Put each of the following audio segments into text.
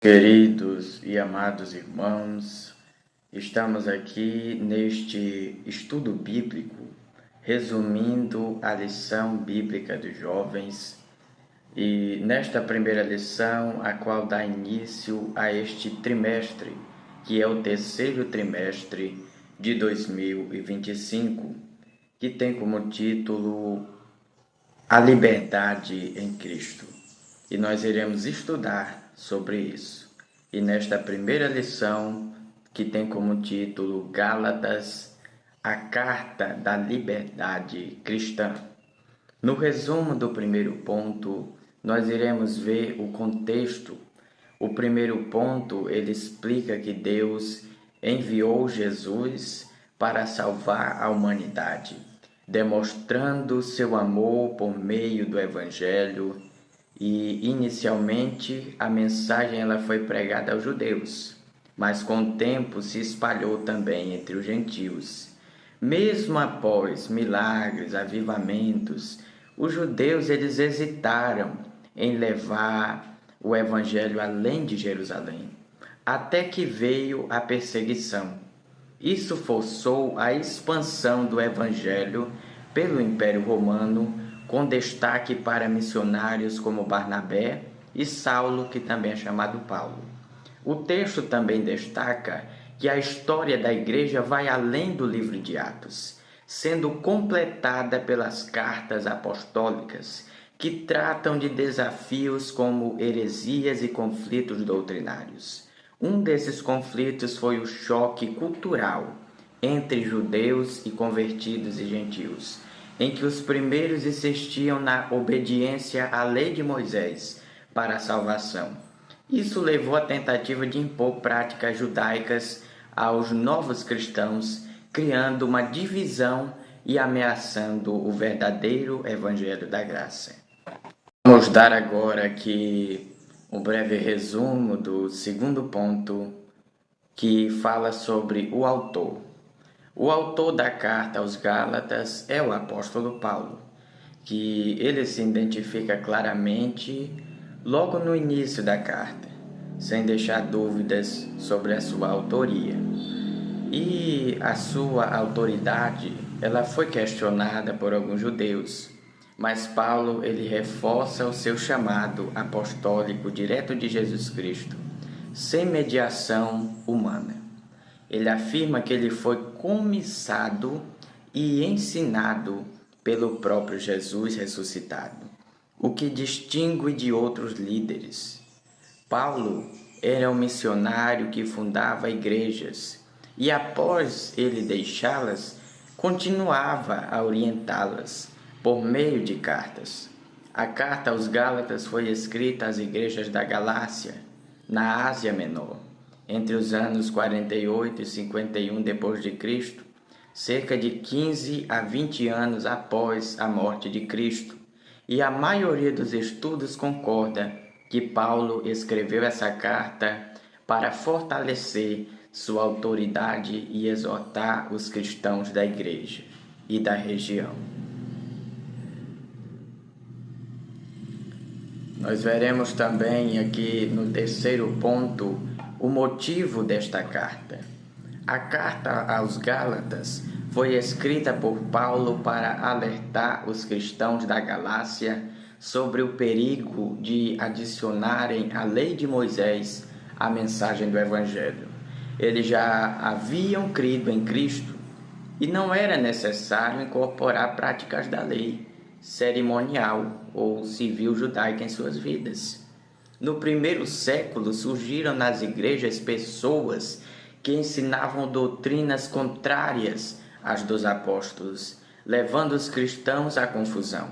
Queridos e amados irmãos, estamos aqui neste estudo bíblico, resumindo a lição bíblica dos jovens, e nesta primeira lição, a qual dá início a este trimestre, que é o terceiro trimestre de 2025, que tem como título A Liberdade em Cristo. E nós iremos estudar sobre isso. E nesta primeira lição, que tem como título Gálatas, a Carta da Liberdade Cristã. No resumo do primeiro ponto, nós iremos ver o contexto. O primeiro ponto, ele explica que Deus enviou Jesus para salvar a humanidade, demonstrando seu amor por meio do Evangelho. E inicialmente a mensagem ela foi pregada aos judeus, mas com o tempo se espalhou também entre os gentios. Mesmo após milagres, avivamentos, os judeus eles hesitaram em levar o evangelho além de Jerusalém, até que veio a perseguição. Isso forçou a expansão do evangelho pelo Império Romano, com destaque para missionários como Barnabé e Saulo, que também é chamado Paulo. O texto também destaca que a história da igreja vai além do livro de Atos, sendo completada pelas cartas apostólicas, que tratam de desafios como heresias e conflitos doutrinários. Um desses conflitos foi o choque cultural entre judeus e convertidos e gentios, em que os primeiros insistiam na obediência à lei de Moisés para a salvação. Isso levou à tentativa de impor práticas judaicas aos novos cristãos, criando uma divisão e ameaçando o verdadeiro evangelho da graça. Vamos dar agora aqui um breve resumo do segundo ponto, que fala sobre o autor. O autor da carta aos Gálatas é o apóstolo Paulo, que ele se identifica claramente logo no início da carta, sem deixar dúvidas sobre a sua autoria. E a sua autoridade, ela foi questionada por alguns judeus, mas Paulo ele reforça o seu chamado apostólico direto de Jesus Cristo, sem mediação humana. Ele afirma que ele foi comissado e ensinado pelo próprio Jesus ressuscitado, o que distingue de outros líderes. Paulo era um missionário que fundava igrejas e, após ele deixá-las, continuava a orientá-las por meio de cartas. A carta aos Gálatas foi escrita às igrejas da Galácia, na Ásia Menor, entre os anos 48 e 51 d.C., cerca de 15 a 20 anos após a morte de Cristo, e a maioria dos estudos concorda que Paulo escreveu essa carta para fortalecer sua autoridade e exortar os cristãos da igreja e da região. Nós veremos também aqui no terceiro ponto o motivo desta carta. A carta aos Gálatas foi escrita por Paulo para alertar os cristãos da Galácia sobre o perigo de adicionarem à lei de Moisés a mensagem do Evangelho. Eles já haviam crido em Cristo e não era necessário incorporar práticas da lei cerimonial ou civil judaica em suas vidas. No primeiro século surgiram nas igrejas pessoas que ensinavam doutrinas contrárias às dos apóstolos, levando os cristãos à confusão.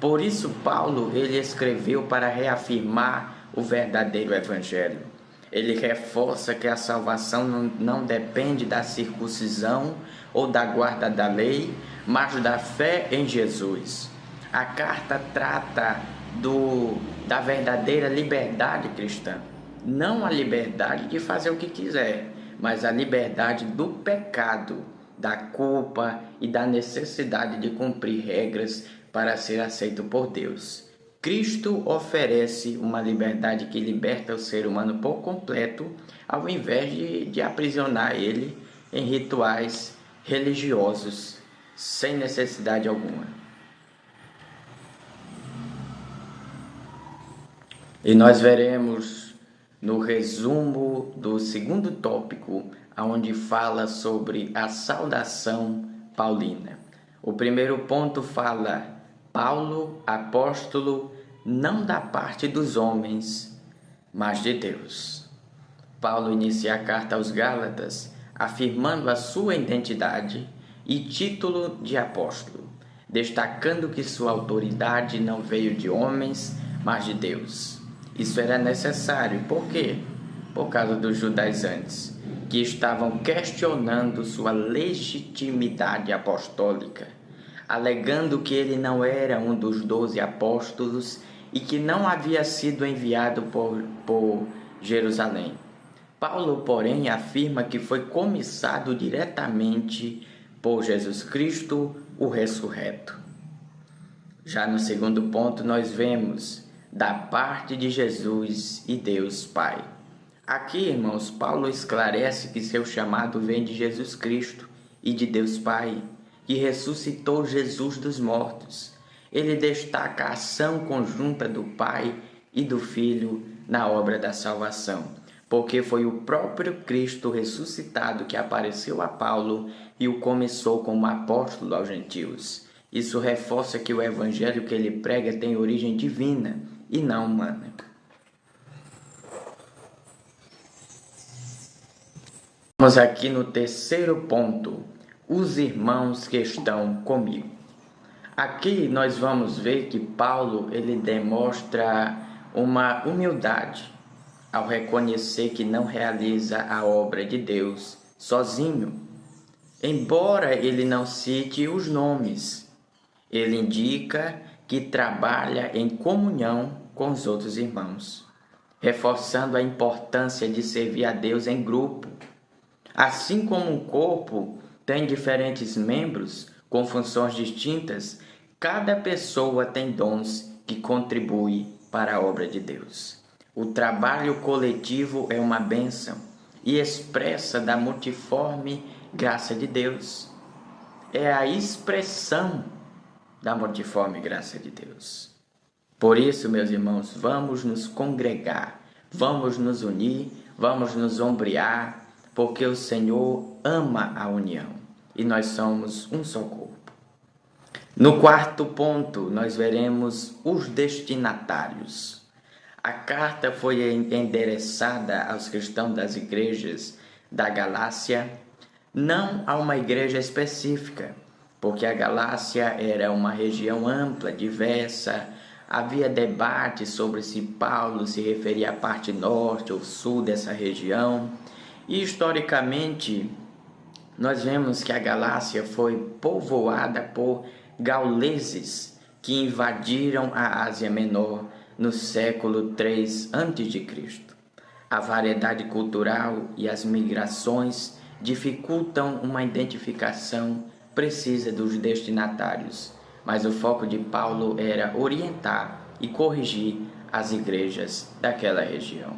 Por isso Paulo ele escreveu para reafirmar o verdadeiro evangelho. Ele reforça que a salvação não depende da circuncisão ou da guarda da lei, mas da fé em Jesus. A carta trata da verdadeira liberdade cristã, não a liberdade de fazer o que quiser, mas a liberdade do pecado, da culpa e da necessidade de cumprir regras para ser aceito por Deus. Cristo oferece uma liberdade que liberta o ser humano por completo, ao invés de aprisionar ele em rituais religiosos, sem necessidade alguma. E nós veremos no resumo do segundo tópico, onde fala sobre a saudação paulina. O primeiro ponto fala: Paulo, apóstolo, não da parte dos homens, mas de Deus. Paulo inicia a carta aos Gálatas afirmando a sua identidade e título de apóstolo, destacando que sua autoridade não veio de homens, mas de Deus. Isso era necessário, por quê? Por causa dos judaizantes, que estavam questionando sua legitimidade apostólica, alegando que ele não era um dos 12 apóstolos e que não havia sido enviado por Jerusalém. Paulo, porém, afirma que foi comissado diretamente por Jesus Cristo, o ressurreto. Já no segundo ponto, nós vemos da parte de Jesus e Deus Pai. Aqui, irmãos, Paulo esclarece que seu chamado vem de Jesus Cristo e de Deus Pai, que ressuscitou Jesus dos mortos. Ele destaca a ação conjunta do Pai e do Filho na obra da salvação, porque foi o próprio Cristo ressuscitado que apareceu a Paulo e o começou como apóstolo aos gentios. Isso reforça que o evangelho que ele prega tem origem divina e não humana. Vamos aqui no terceiro ponto: os irmãos que estão comigo. Aqui nós vamos ver que Paulo ele demonstra uma humildade ao reconhecer que não realiza a obra de Deus sozinho. Embora ele não cite os nomes, ele indica que trabalha em comunhão com os outros irmãos, reforçando a importância de servir a Deus em grupo. Assim como um corpo tem diferentes membros com funções distintas, cada pessoa tem dons que contribuem para a obra de Deus. O trabalho coletivo é uma bênção e expressa da multiforme graça de Deus. É a expressão da multiforme graça de Deus. Por isso, meus irmãos, vamos nos congregar, vamos nos unir, vamos nos ombrear, porque o Senhor ama a união e nós somos um só corpo. No quarto ponto, nós veremos os destinatários. A carta foi endereçada aos cristãos das igrejas da Galácia, não a uma igreja específica, porque a Galácia era uma região ampla, diversa. Havia debate sobre se Paulo se referia à parte norte ou sul dessa região. E historicamente, nós vemos que a Galácia foi povoada por gauleses que invadiram a Ásia Menor no século III a.C. A variedade cultural e as migrações dificultam uma identificação precisa dos destinatários, mas o foco de Paulo era orientar e corrigir as igrejas daquela região.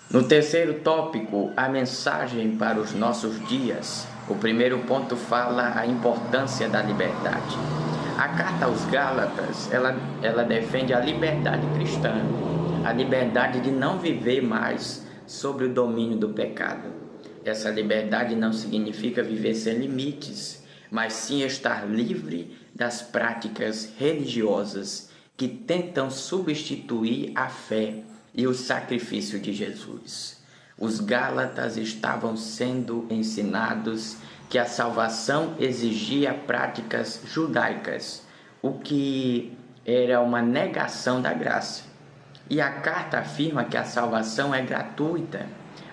No terceiro tópico, a mensagem para os nossos dias. O primeiro ponto fala a importância da liberdade. A carta aos Gálatas, ela defende a liberdade cristã, a liberdade de não viver mais sobre o domínio do pecado. Essa liberdade não significa viver sem limites, mas sim estar livre das práticas religiosas que tentam substituir a fé e o sacrifício de Jesus. Os Gálatas estavam sendo ensinados que a salvação exigia práticas judaicas, o que era uma negação da graça. E a carta afirma que a salvação é gratuita,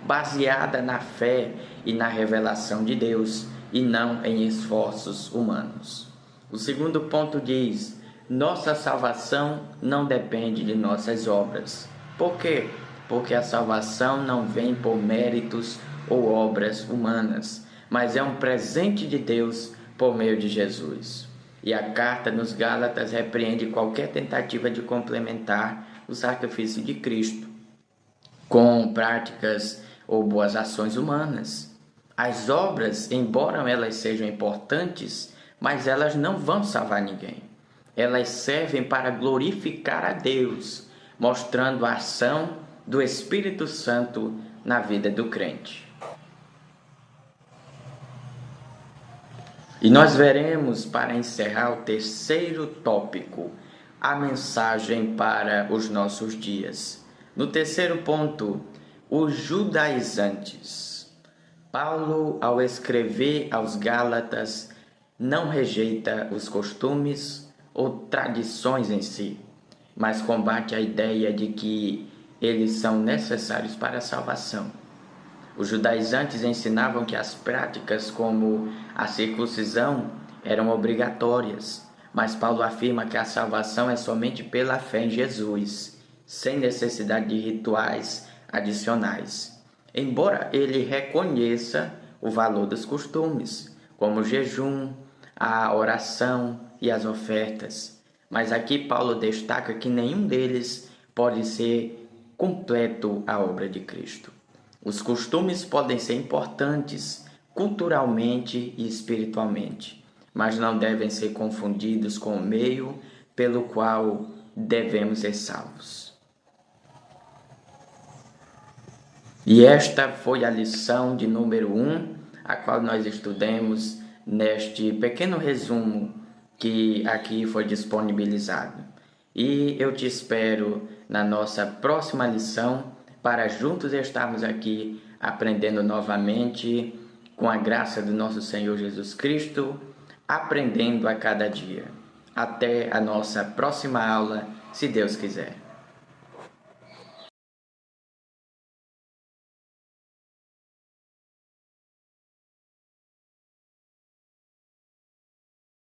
baseada na fé e na revelação de Deus, e não em esforços humanos. O segundo ponto diz: nossa salvação não depende de nossas obras. Por quê? Porque a salvação não vem por méritos ou obras humanas, mas é um presente de Deus por meio de Jesus. E a carta nos Gálatas repreende qualquer tentativa de complementar o sacrifício de Cristo com práticas ou boas ações humanas. As obras, embora elas sejam importantes, mas elas não vão salvar ninguém. Elas servem para glorificar a Deus, mostrando a ação do Espírito Santo na vida do crente. E nós veremos, para encerrar, o terceiro tópico, a mensagem para os nossos dias. No terceiro ponto, os judaizantes. Paulo, ao escrever aos Gálatas, não rejeita os costumes ou tradições em si, mas combate a ideia de que eles são necessários para a salvação. Os judaizantes ensinavam que as práticas como a circuncisão eram obrigatórias, mas Paulo afirma que a salvação é somente pela fé em Jesus, sem necessidade de rituais adicionais. Embora ele reconheça o valor dos costumes, como o jejum, a oração e as ofertas, mas aqui Paulo destaca que nenhum deles pode ser completo à obra de Cristo. Os costumes podem ser importantes culturalmente e espiritualmente, mas não devem ser confundidos com o meio pelo qual devemos ser salvos. E esta foi a lição de número 1, a qual nós estudamos neste pequeno resumo que aqui foi disponibilizado. E eu te espero na nossa próxima lição, para juntos estarmos aqui aprendendo novamente, com a graça do nosso Senhor Jesus Cristo, aprendendo a cada dia. Até a nossa próxima aula, se Deus quiser.